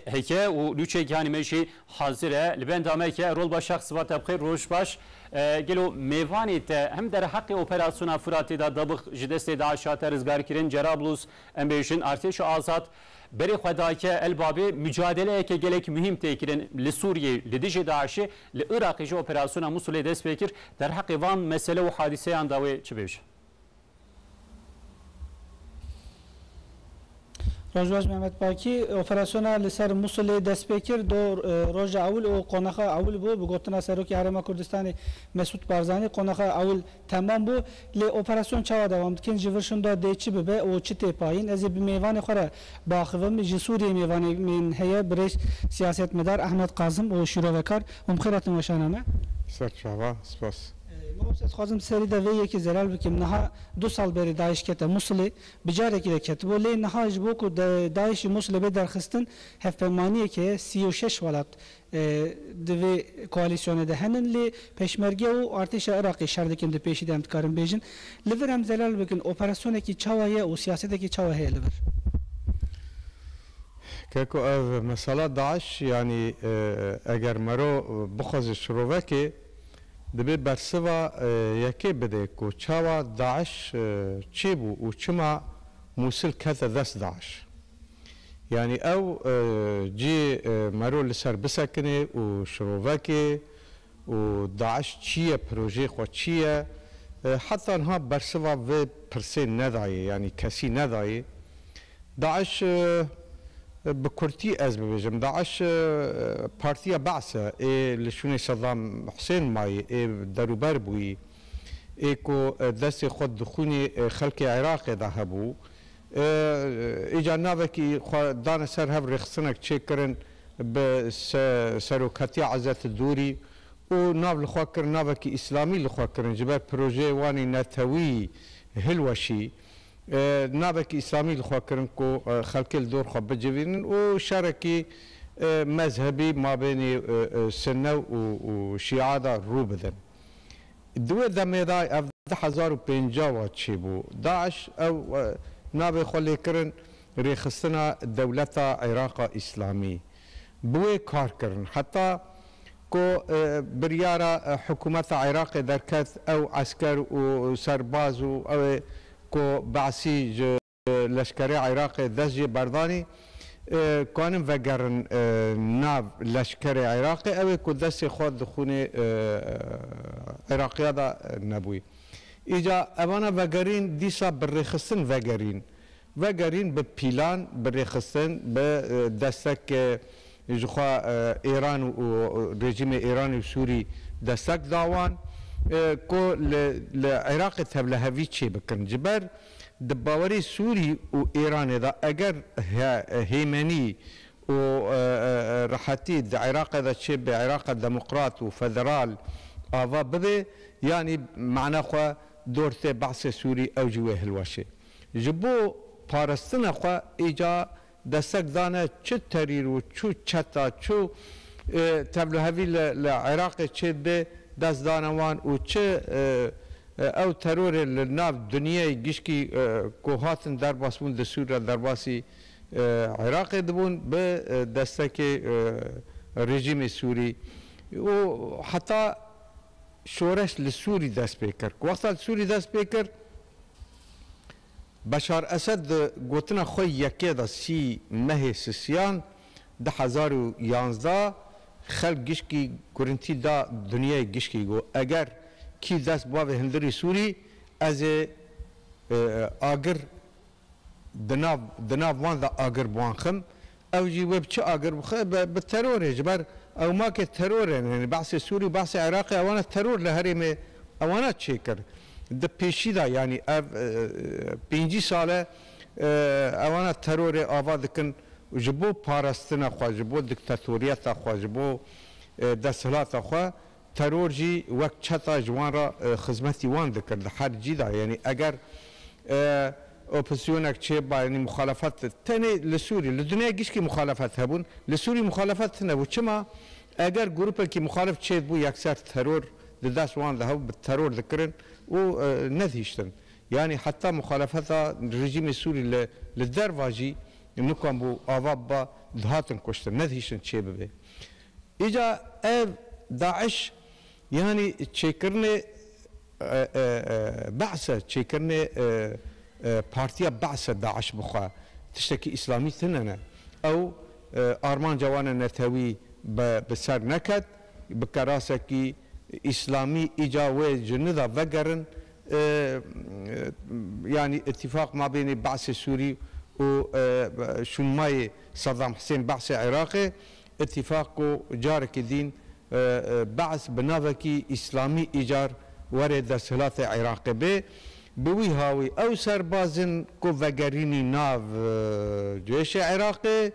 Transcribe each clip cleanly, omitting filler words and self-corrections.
هکه و لوچه گانی میشی حاضره لبندامه که رول با شخص و تبخیر روش باش گلو میوانی ته هم در حق اپراسیون فراتی دا دبخ جدست داعشات رزگار کرن جرابلوس امبیشن ارتش آزاد بری خدای که البابی مجادله که گلک مهم تکرین لسوریه لدیج داعش لعراق جو اپراسیون موصل دست بکر در حق وان مسئله و حادثه انداوی چه بیش راجواج محمد پاکی اپراسیون لسر موصل دست بکر دو روز اول و قناخ اول بو بگوتنا سروکی حرم کردستان مسعود بارزانی قناخ اول تمام بو ل اپراسیون چوا دوام کن جورشون دا دیچی به او چته پایین از میوان خوره باخوم جسوری میوان من هيا برش سیاست مدار احمد قاسم و شروکار خیرات نشانه سر شوا سپاس موسس خازم سری دویه که زلال بکم نه 2 سال بری داعش کت موصل بجاره کی کت ولی نه جبو کو داعش موصل به درخستن هفپمانی که 36 ولات دوی کوالیسیون ده هنن لی پشمرگه و ارتش عراقی شردکم ده پیشیده امتکارم بیجن لور هم زلال بکن اپراسیون کی چاویه و سیاست کی چاویه لور كاكو مسألة داعش يعني اگر مرو بخوز شروعه دبي برسوا يكي بديكو چاوا داعش چيبو و چما موصل كذا دست داعش يعني او جي مرو لسر بسكني و شروفاكي و داعش چيه پروژه خو چيه حتى انها برسوا و پرسين نداي يعني كسي نداي داعش بكرتي از ببيجم داعش بارتيا بعثة لشوني صدام حسين ماي دروبر بوي كو دست خود دخوني خلق عراق ذهبو اجا نافكي دانا سر هف رخصنك تشكرن بسروكاتي عزت الدوري و ناف لخواكر نافكي اسلامي لخواكرن جبال بروجي واني نتوي هلوشي نابك إسلامي الخواكرن كو خلق الدور خب بجوين وشاركي مذهبي ما بين سنة وشيعة روبدن دوه دميداي أف 1050 تشيبو داعش أو نابي خلي كرن ريخستنا دولة عراق إسلامي بوي كار كرن حتى كو بريارة حكومة عراق دركت أو عسكر وسرباز أو كو بعثي لشكري عراقي دزجي برداني كانم وگرن ناف لشكري عراقي او كو دسي خود دخوني عراقيا دا نبوي اجا ابانا وگرين ديسا بريخستن وگرين ببيلان بريخستن بدستك جخوا ايران و رجيم ايراني و سوري دستك داوان كو لعراق تبلهوي چه بكن جبر دباوري سوري و ايران دا اگر هيمني و راحتي العراق دا چه بعراق ديمقراط و فدرال آوا بده يعني معنى خو دورته بعث سوري او جوه الوشه جبو پارستنا خو ايجا دستك دانا چه ترير و چو چتا چو تبلهوي لعراق چه به دست دانوان و چه او ترور لناف دنیای گشکی کوهاتن در باسمون دسور در باسی عراق دبون به دستک رژیم سوری و حتی شورش لسوری دست بکر وقتا سوری دست بکر بشار اسد گوتنا خوی یکی دا 30 مه سسیان 2011 خلق گشکی گرنتی دا دنیای گشکی گو اگر کی دست باوه هندری سوری از آگر دناف وان دا آگر بوانخم او جی وب چه آگر بخه به تروره جبر او ما که تروره یعنی بحث سوری بحث عراقی اوانا ترور لهریم اوانا چه کر ده پیشی دا یعنی 5 ساله اوانا ترور آوا دکن جبو پاراستنا خوا جبو دکتاتوریت خوا جبو دستهلات خوا ترور جی وقت چتا جوان را خدمتی وان دکرد هر جی دا یعنی اگر اپوزیونک چه با یعنی مخالفت تنه لسوری لدنیا گیش کی مخالفت هبون لسوری مخالفت نبود چما اگر گروپ کی مخالف چه بو یکسر ترور دست وان ده به ترور دکرن و ندیشتن يعني حتى مخالفة رژیم سوری لدرواجی نکن بو آواب با دهاتن کشتن ندهیشن چه ببه ایجا اف داعش يعني تشيكرني بعثة تشيكرني بارتيا بعثة داعش بخوا تشتكي إسلامي ثننا أو أرمان جوانا نتاوي بسر نكت بكراسكي إسلامي إجاوي جندا فقرن يعني اتفاق ما بين بعث سوري وشنماي صدام حسين بعث عراقي اتفاق جارك الدين بعث بنافكي إسلامي إيجار ورد سلطة عراقي به بوي هاوي أو سربازن كو فقريني ناف جيش عراقي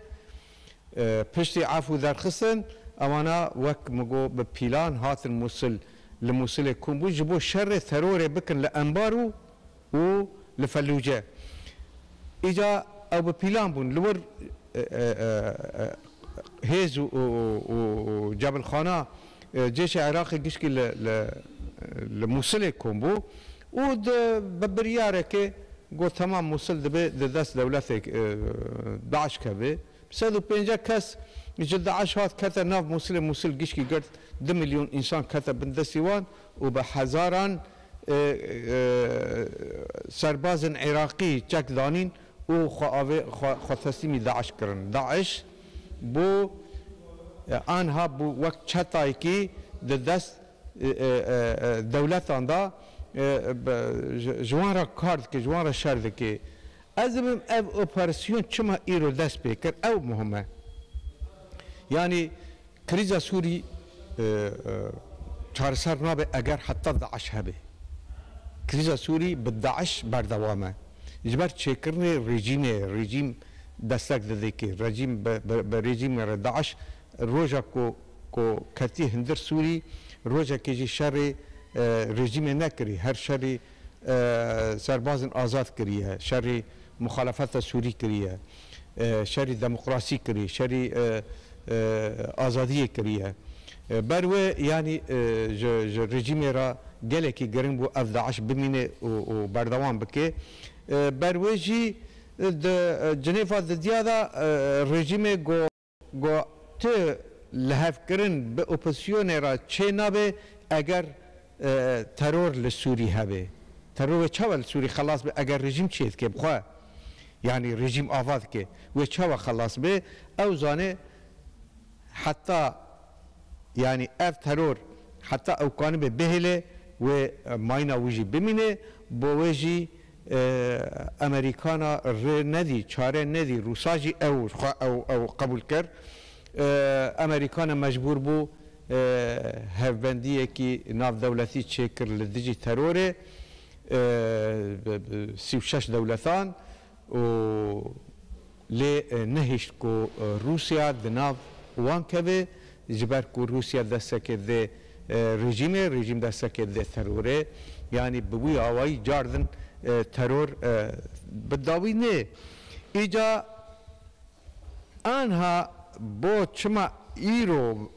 پشتی عفو در خستن اوانا وک مگو به پیلان هات الموصل لموصل كومبو جبو شر ثرور بكن لأنبارو و لفلوجة إجا أو ببيلان بون لور هيز و جبل خانة جيش عراقي قشكي لموصل كومبو و ببريارة كي قو تمام موصل دبي دست دولتك داعش كبه بسادو بينجا كاس جد داعش هات كتا ناف موصل قشكي قرد 2 مليون إنسان كتا بندسيوان وبحزاران سربازن عراقي جاك دانين و خو تسليمي داعش كرن داعش بو آنها بو وقت چتای کی دست دولتان دا جوان را کارد که جوان را شرد که از بیم او اپراسیون چما ایرو دست بکر او مهمه یعنی کریزا سوری چارسر نابه اگر حتی داعش هبه کریزا سوری به داعش بردوامه جبر چکرنه رژیم دستک داده که رژیم داعش روجا کو کتی هندر سوری روجا که جی شر رژیم نکری هر شر سربازن آزاد کریه شر مخالفت سوری کریه شر دموکراسی کریه شر آزادی کریه بروه یعنی رژیم را گله که گرن بو اف داعش بمینه و بردوام بکه بروه جی جنیفا ددیادا رژیم گو ته لحف کرن به اپوزیسیون را چه نبه اگر ترور لسوری هبه ترور چاول سوری خلاص به اگر رژیم چیت که بخواه یعنی رژیم آفاد که و چاول خلاص به او زانه حتی یعنی اف ترور حتی او کانه به بهله و ماینا ویجی بمینه با ویجی امریکانا ر ندی چاره ندی روساجی او قبول کرد امریکانا مجبور بو هفبندیه کی ناف دولتی چکر لدیجی تروره 36 دولتان و لی نهشت کو روسیا دناف وان کبه جبر کو روسیا دستکه ده رژیم دستکه ده تروره یعنی بوی آوائی جاردن ترور بداوی نه ایجا آنها با چما ایرو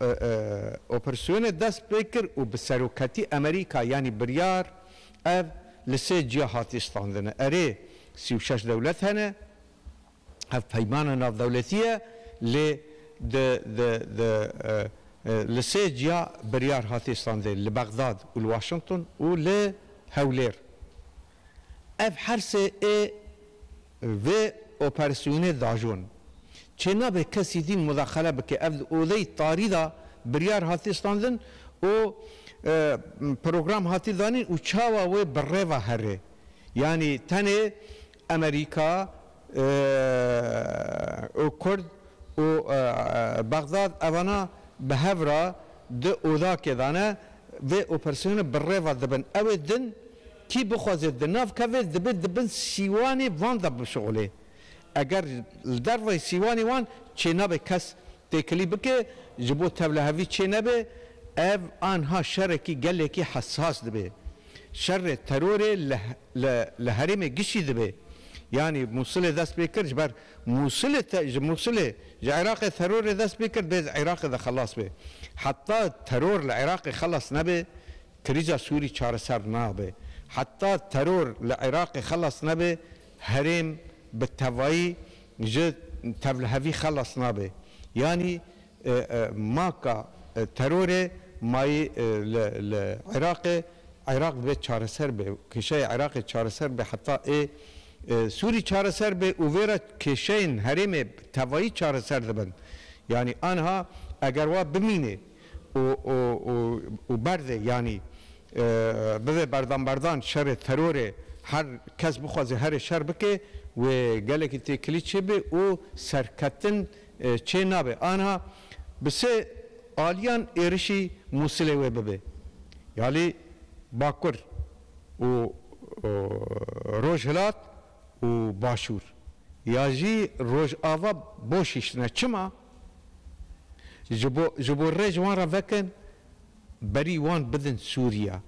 اپراسیون دست بکر و بسروکتی امریکا یعنی بریار اف لسه جهاتی استاندنه اره 36 دولت هنه اف پیمان ناف دولتیه لسه جهه بریار هاتی استانده لبغداد و لواشنطن و لهولیر اف هر سه و اپراسیون داجون چنا به کسی دین مداخله بکه اف اولی تاریدا بریار هاتی استاندن و پروگرام هاتی دانین و چاوا و بره و هره یعنی تنه امریکا و کرد و بغداد اوانا به هفرا ده اودا که دانه و اپراسیون بره و دبن او دن کی بخوازد دناف که دبن سیوانی وان دا بشغله اگر در وی سیوانی وان چه نبه کس تکلی بکه جبو تبله هوی چه نبه اف آنها شر کی گله کی حساس دبه شر ترور لحرم گشی دبه یعنی موصل دست بکر جبر موصل عراق ترور دست بکر بیز عراق ده خلاص به حتی ترور لعراق خلاص نبه کریزا سوری چار سر نبه حتی ترور لعراق خلاص نبه هرم بالتوائي جد تبلهوی خلاص نابه يعني ماكا ترور ماي العراق عراق به چارسر به کشای عراق چارسر به حتی سوری چارسر به اوورا کشین هرم توایی چارسر دبن یعنی آنها اگر وا بمینه و برده یعنی به بردان شر ترور هر کس بخوازه هر شر بکه و گله که تکلی چه به او سرکتن چه نابه آنها بسه آلیان ایرشی موسله و ببه یعنی باکر و روج هلات و باشور یاجی روج آوا بوشیش نه چما جبو رج وان را وکن بری وان بدن سوریا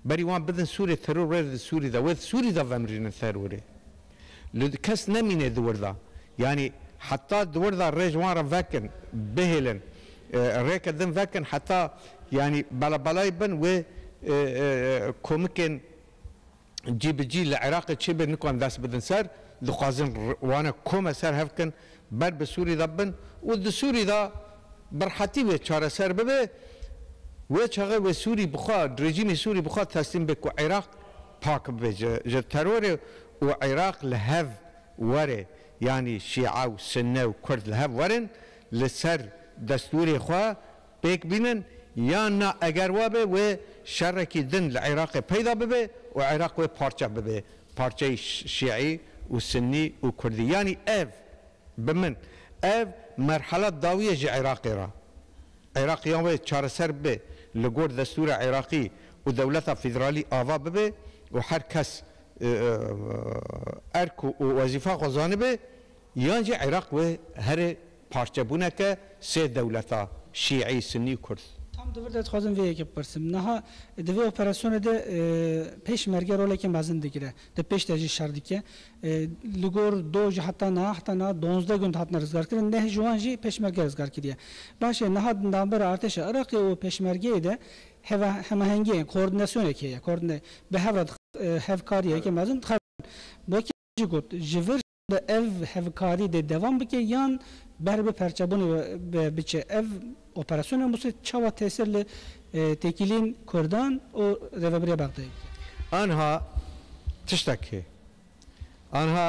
بری وان بدن سوریا ترور رد سوری دا ود سوری دا ومرین تروره کس نمینه دور دا یعنی حتى دور دا رج وان را وکن بهلن ريك دم فكن حتى يعني بلا بن و كومكن جيب جي العراق تشبه نكون داس بدن سر دقازن وانا كوما سر هفكن بر بسوري دبن ود سوري دا برحتي و چاره سر ببه و چغه و سوري بخا رژیم سوري بخا تسلیم بكو عراق پاک بجه ج ترور و عراق لهف وره يعني شيعة وسنة وكرد لهف ورن لسر دستوری خواه پیک بینن یا نه اگر وابه و شرکی دن العراق پیدا ببه و عراق و پارچه ببه پارچه شیعی و سنی و کردی یعنی اف بمن اف مرحله داویه جه عراقی را عراقی هم چاره سر به لگور دستور عراقی و دولت فدرالی آوا ببه و هر کس ارک و وظیفه غزانه به یان جه عراق و هر پارچه بونه که سه دولتا شیعی سنی و کرد tam devlet xazın ve ki persim naha deve operasyonu de peşmerge role ki mazın dikire de peş de şardike lugor doj hatta na 12 gün hatna rızgar kirin ne juanji peşmerge rızgar kiriye başı naha damber arteş Irak o peşmerge de hemahengi koordinasyon ekiye koordine be hevkariye ki mazın bu ki got jivir de ev hevkari de devam bike yan berbe perçabunu biçe ev operasyonu musu çava tesirli tekilin Kurdan o revebriye baktı. Anha tiştaki. Anha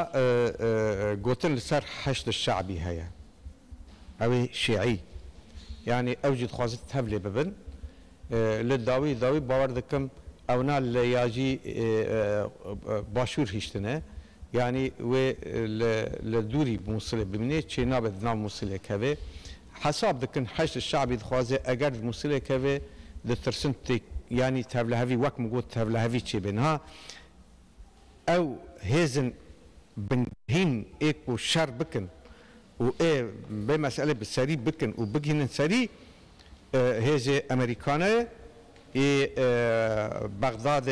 قوتن لسر حشد الشعبي هيا. أوي شيعي. يعني أوجد خوازت تهبلي ببن للداوي داوي باور دكم أونا لياجي باشور هشتنه. يعني و لدوري موصله بمني شيء نابد نام موصله كذا حساب دكن حشد الشعبي دخوازه اگر موصله كذا دترسن يعني تبلهوي وقت مقول تبلهوي شيء بينها او هيزن بنهين ايكو شر بكن و ايه بمساله بالسري بكن وبكن سري هيزه امريكانه بغداد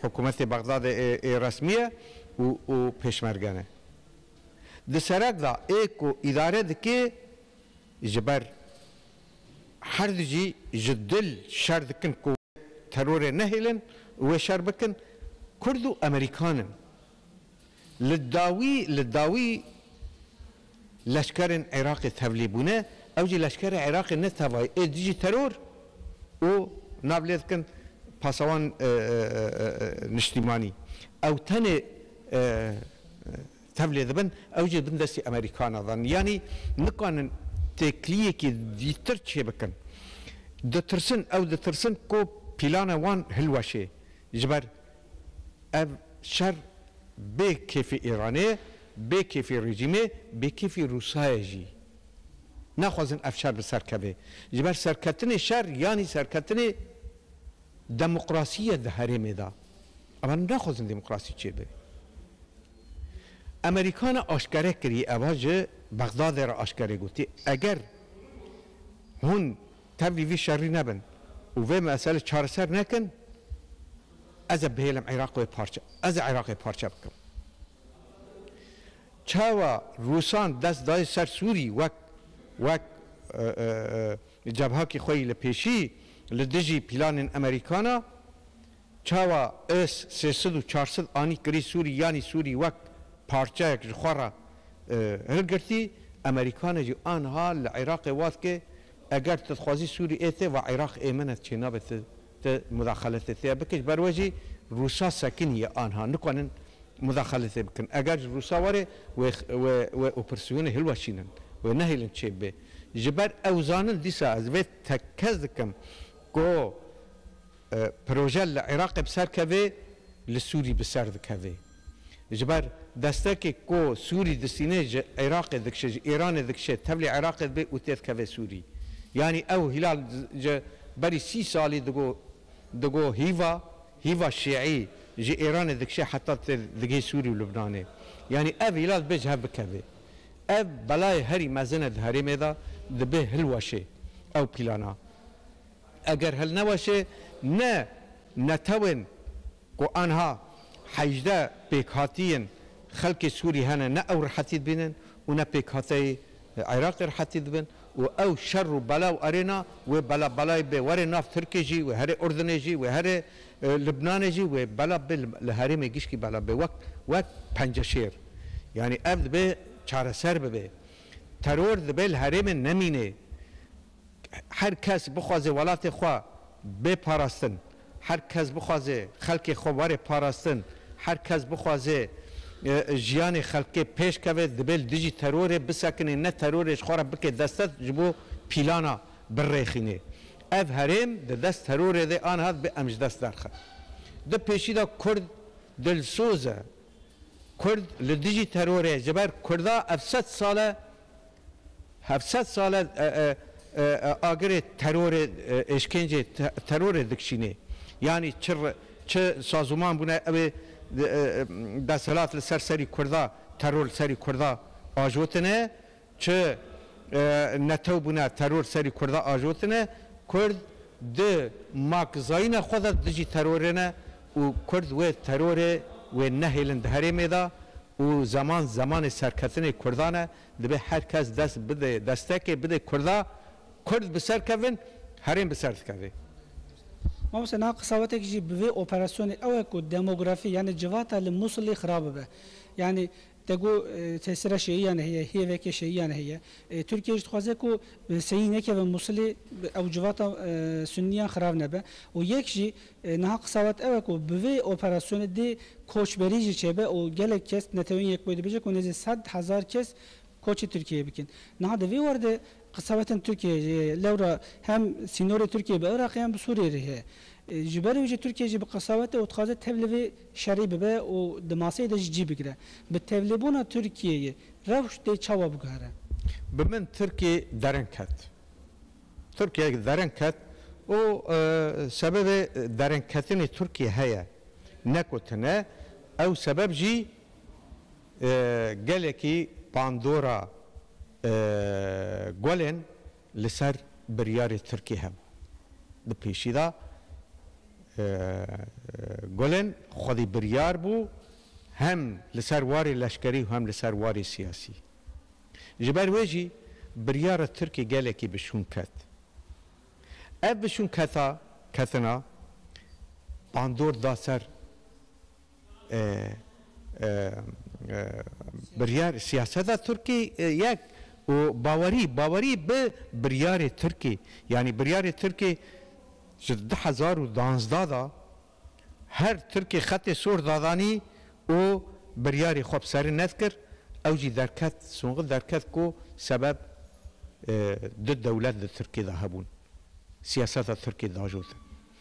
حكومه بغداد رسميه و پیشمرگانه دسرک دا ایکو اداره دکی جبر هر دجی جدل شر دکن کو ترور نهیلن و شر بکن کردو امریکانن لداوی لشکر عراق تبلیبونه اوجی لشکر عراق نتوای ادجی ترور و نابلید کن پاسوان نشتیمانی او تنه تبليغ بن اوجد بن دستي امريكانا ظن يعني نكون تكليه كي ديتر شي بكن دترسن او دترسن كو بلانا وان هلوشي جبر اف شر بكيفي ايراني بكيفي ريجيمي بكيفي روسايجي ناخذن افشار بسركبه جبر سركتني شر يعني سركتني ديمقراطيه دهرمي دا اما ناخذن ديمقراطيه چه به امریکان آشکاره کردی اواج بغداد را آشکاره گفتی اگر هون تبلیغی شری نبن و به مسئله چارسر نکن از بهلم عراق و پارچه از عراق پارچه بکن چاوا روسان دست دای سر سوری وک جبهه کی خوی لپیشی لدجی پلان امریکانا چاوا اس 300 و 400 آنی کری سوری یعنی سوری وک پارچه یک خورا هلگرتی امریکان جی آنها لعراق واد که اگر تخوازی سوری ایته و عراق ایمنت چه نابت مداخلت ته بکش بروجی روسا سکنی آنها نکنن مداخلت بکن اگر روسا وره و اپرسیون هلوشینن و نهیلن چه به جبر اوزانن دیسا از وی تکز دکم کو پروژه العراق بسر كذا للسوري بسر كذا جبر دستك كو سوري دستينه عراق دكش ايران دكش تبلي عراق به وتيت كذا سوري يعني او هلال بري 6 سالي دغو هيفا شيعي جي ايران دكش حتى دغي سوري ولبنان يعني اب هلال بجها بكذا اب بلاي هري مازنه هري ميدا دبه هلوشه او بلانا اگر هل نوشه نه نتوين کو آنها حجده پیکاتین خلق سوری هنه نه او رحتید بینن و نه پیکاتی عراق رحتید بین و او شر و بلا و ارینا و بلا بلای به ور ناف ترکی جی و هر اردن جی و هر لبنان جی و بلا به لهری میگیش کی بلا به وقت پنجشیر یعنی ابد به چاره سر به ترور به الهرم نمینه هر کس بخوازه ولات خوا بپاراستن هر کس بخوازه خلق خواره پاراستن هر کس بخوازه جیان خلق پیش کوه دبل دیجی ترور بسکنه نه ترورش خواره بکه دستت جبو پیلانا برریخینه اف هرم دست ترور ده آن هاد به امج دست درخه ده پیشی دا کرد دلسوزه کرد لدیجی تروره جبر کردا 700 ساله آگر ترور اشکنجه ترور دکشینه yani çı sazman buna ev desalat ser seri kurda terör seri kurda ajotene çı neto buna terör seri kurda ajotene kurd de makzayna xoda dici terörene u kurd ve teröre ve nehilin heremeda u zaman serketine kurdana de herkes dest bide destek bide kurda kurd beserkevin herem beserkevin ما مثلا قصاوتك جي بفي اوبراسيون او كو ديموغرافي يعني جواتا الموصل خراب به يعني تقول تسرى شيء يعني هي وك شيء يعني هي تركيا تخوازه كو سينه كه موصل او جواتا سنيا خراب نبه ويك جي نه قصاوت او كو بفي اوبراسيون دي کوچبری چبه او گله کس نتوین یک بود بجه کنه 100,000 کس کوچ ترکیه بکن نه دوی ورده قصاوتن تركيا لورا هم سينوري تركيا بعراق هم بسوريا ريه جبر وجه تركيا جي بقصاوته وتخاذ تبلبي شريب به ودماسي دج جي بكره بالتبلبونا تركيا روش دي چاوا بگاره بمن تركيا درنكت تركيا درنكت او سبب درنكتين تركيا هيا نكوتنا او سبب جي قالكي باندورا گولن لسر بریار ترکی هم ده پیشی دا گولن خودی بریار بو هم لسر واری لشکری و هم لسر واری سیاسی جبر ویجی بریار ترکی گله کی بشون کت اب بشون کتنا باندور دا سر بریار سیاست ترکی یک و باوری به بریار ترکی یعنی بریار ترکی 2012 دا هر ترکی خط سور دادانی و بریاری خوب سر نذکر او جی درکت سونغ درکت کو سبب دو دولت د ترکی دا هبون سیاست ترکی دا جوت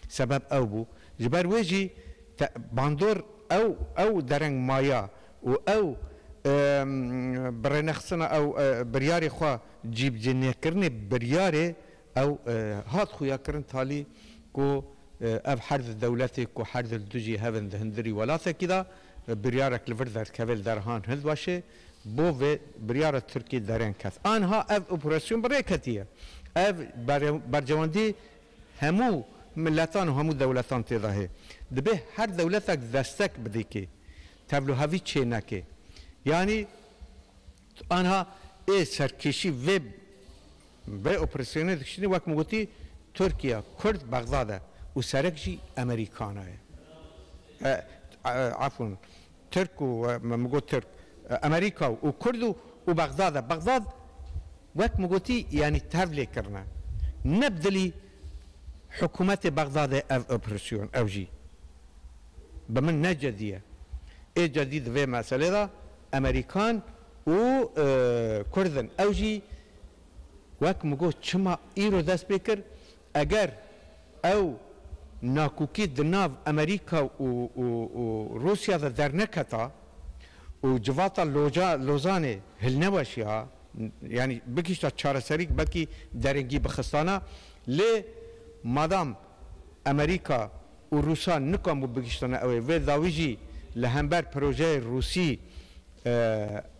سبب او بو جبر ویجی باندور او درنگ مایا و او برنخصنا او برياري خوا جيب جنيه كرني برياري او هات خويا كرن تالي كو اب حرد دولتي كو حرد الدجي هافن هندري ولاته كده بريارك لفردر كابل درهان هند واشه بو في بريار التركي دارين كاث انها اب اوبراسيون بريكتيه اب برجواندي همو ملتان وهمو دولتان تضاهي دبه هر دولتك دستك بديكي تبلو هاوي چينكي yani anha serkeşi ve operasyonu dışında vak muguti Türkiye, Kürt, Bağdat'da u serekşi Amerikana'ya. Afun Türk u mugut Türk Amerika u Kürdü بغداد وقت مگوتی یعنی تهویل کرنا نبدلی حکومت بغداد اف اپراسیون اوجی بمن نجدیه ای جدید و مسئله دا امریکان و کردن اوجی وقت مگو چما ایرو دست بکر اگر او ناکوکی دناو امریکا و روسیا در نکتا و جواتا لوزانه هل نواشی ها yani بکیشتا چاره سریک بلکی درنگی بخستانا لی مادام امریکا و روسا نکام بکیشتانا اوی و داویجی لهمبر پروژه روسی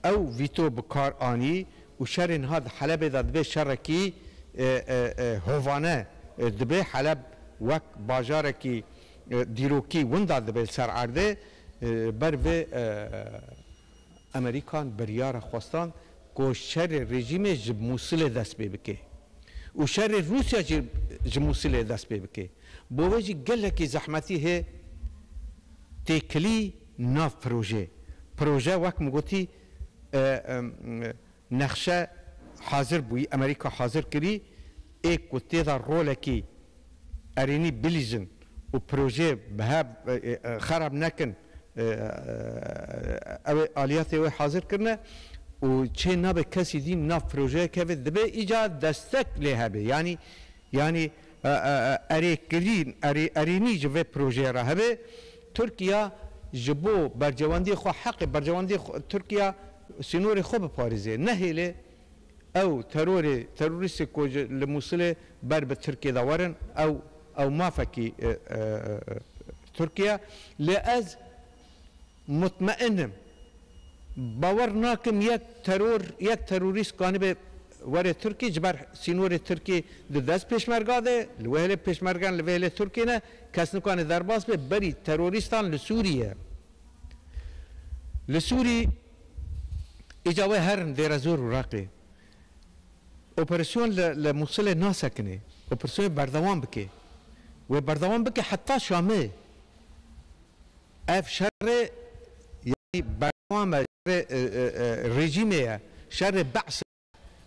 او ویتو بکار آنی و شرین هاد حلب داد به شرکی هوانه دبه حلب وک باجارکی دیروکی وندا دبه سر عرده بر و امریکان بریار خواستان که شر رژیم جب موصل دست بکه و شر روسیا جب موصل دست بکه بوجی گله کی زحمتی ہے تکلی ناف پروژه وقت مگوتی نقشه حاضر بوی امریکا حاضر کری ایک کتی دا رول کی ارینی بلیزن و پروژه به خراب نکن آلیات او حاضر کرنه و چه ناب کسی دیم ناف پروژه که دبه ایجاد دستک لیه به یعنی ارینی جوه پروژه را هبه ترکیه جبو برجواندی خو حق برجواندی ترکیه سنور خوب پاریزه نهیله او تروریست کو لموصل بر به ترکیه داورن او مافکی ترکیه لاز مطمئنم باور ناکم یک تروریست کانی به وره ترکی جبر سینور ترکی دست پیشمرگا ده لوهل پیشمرگان لوهل ترکی نه کس نکانه درباس به بری تروریستان لسوریه لسوری اجاوه هرن دیر زور و راقی اپراسیون لموصل ناسکنه اپراسیون بردوام بکه و بردوام بکه حتی شامه اف شر یعنی بردوام رژیمه شر بعث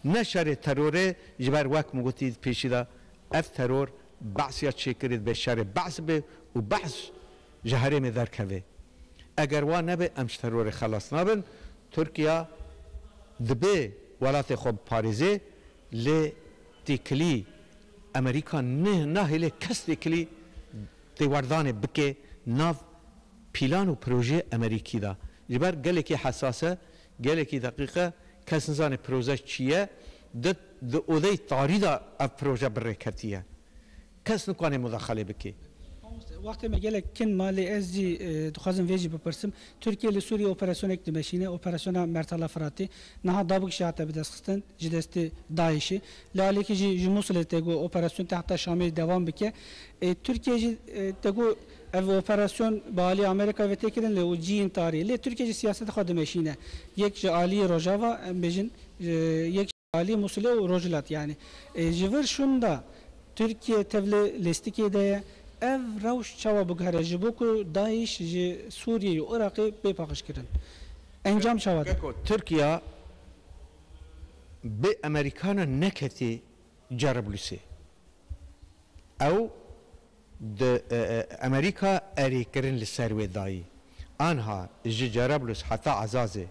نه شر تروره جبر وقت مگوتید پیشیده اف ترور بعثیت چه کرد به شر بعث به و بعث جهره می در که اگر وان نبه امش ترور خلاص نبن ترکیه دبه ولات خوب پاریزه لی تکلی امریکا نه هلی کس تکلی دیوردان بکه ناف پیلان و پروژه امریکی دا جبر گله که حساسه گله که دقیقه کس نزان پروژه چیه ده اوده تاری دا اف پروژه برکتیه کس نکانه مداخله بکه وقتی میگه کن مالی از جی دخوازم ویجی بپرسم ترکیه لسوریه اپراسیون اکتماشینه اپراسیون مرتلا فراتی نه دابق شاعت بدستخستن جدست داعشی لالی که جی موصل تگو اپراسیون تحت شامی دوام بکه ترکیه جی تگو او اپراسیون بالی آمریکا و تکرین لی و جین تاری لی ترکیه جی سیاست خادمشینه یک جالی روجاوا بجن یک جالی موصله و روجلات یعنی جور شوندا ترکیه تبل لیستیکی ده ev rewş çawa bigere ji bo ku Daeş ji Sûriye û Iraqê bêpaqij kirin. Encam çawa de. Tirkiye bi Amerikana neketî Cerablusê. Ew di Amerika erê kirin li ser wê dayî. Anha ji Cerablus heta Azazê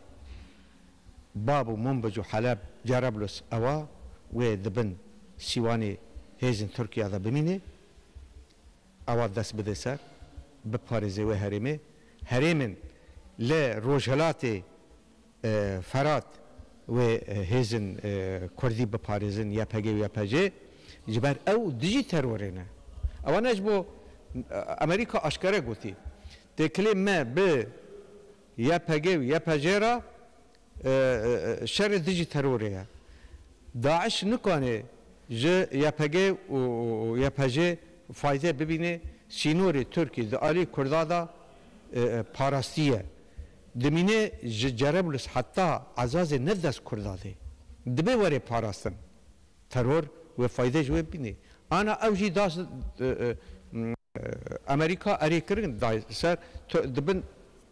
Bab û Munbic û Heleb Cerablus ewa wê dibin sîwanê hêzên Tirkiye de bimîne اواد دست بده سر به پارزه و هرمن ل روجهلات فرات و هزن کردی به پارزن یا پگی و یا پجه جبر او دیجی ترورینه اوانش بو امریکا اشکره گوتی تکلیم ما به یا پگی و یا پجه را شر دیجی تروریه داعش نکنه ج یا پگی و یا پجه فایده ببینه سینور ترکی ده آلی کردادا پاراستیه دمینه جربلس حتی عزاز ندست کرداده دبه وره پاراستن ترور و فایده جو ببینه انا اوجی داس امریکا اری کرن دای سر دبن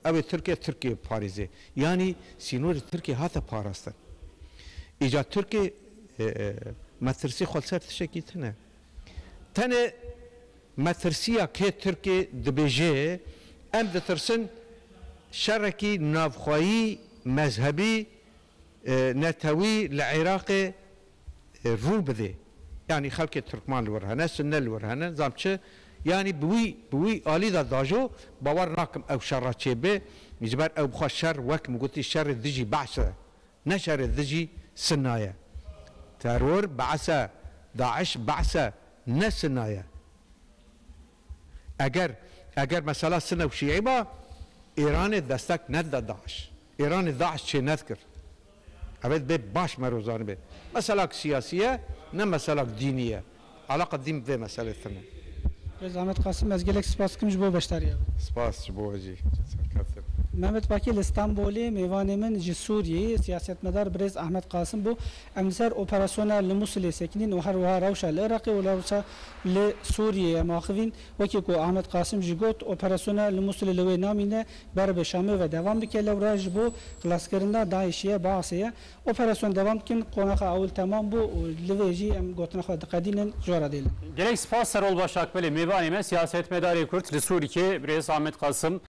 او ترکیه پاریزه یعنی سینور ترکیه هاته پاراستن ایجاد ترکی مترسی خالصر تشکیت نه تنه مترسیه که ترکی دبیجه ام دترسن شرکی نافخوایی مذهبی نتوی لعراق رو بده يعني خلق تركمان الورهنه سنه الورهنه زامچه يعني بوي آلي دا داجو باور ناكم او شر به يجبر او بخوا شر وك مقولتي شر الدجي بعثه نشر الدجي سنايه ترور بعثه داعش بعثه نسنايه اگر مثلا سنه وشيعي با ايران دستك ند داعش ايران داعش چه نذكر ابد به باش مروزانه به مسألة سياسية نه مسألة دينية علاقة دين به مسألة ثانية. زحمت قاسم از گلک سپاس کمش بو بشتریه. سپاس بو اجی. محمد باکی استانبولی میوان من جی سوریه سیاستمدار برز احمد قاسم بو امسر اپراسیونال لموصل ساکنین و هر وها روشا العراقي ولا روشا لسوريا ماخذين وكيكو احمد قاسم جيغوت اپراسیونال لموصل لوي نامينه بر به شام و دوام بك لوراج بو خلاص کرنا داعشيه باعثيه اپراسیون دوام کن قونخه اول تمام بو لويجي ام گوتنا خد قدين جورا ديل. گلک سپاس رول باشاک بله میوان من سیاستمدار کورد لسوریه برز احمد قاسم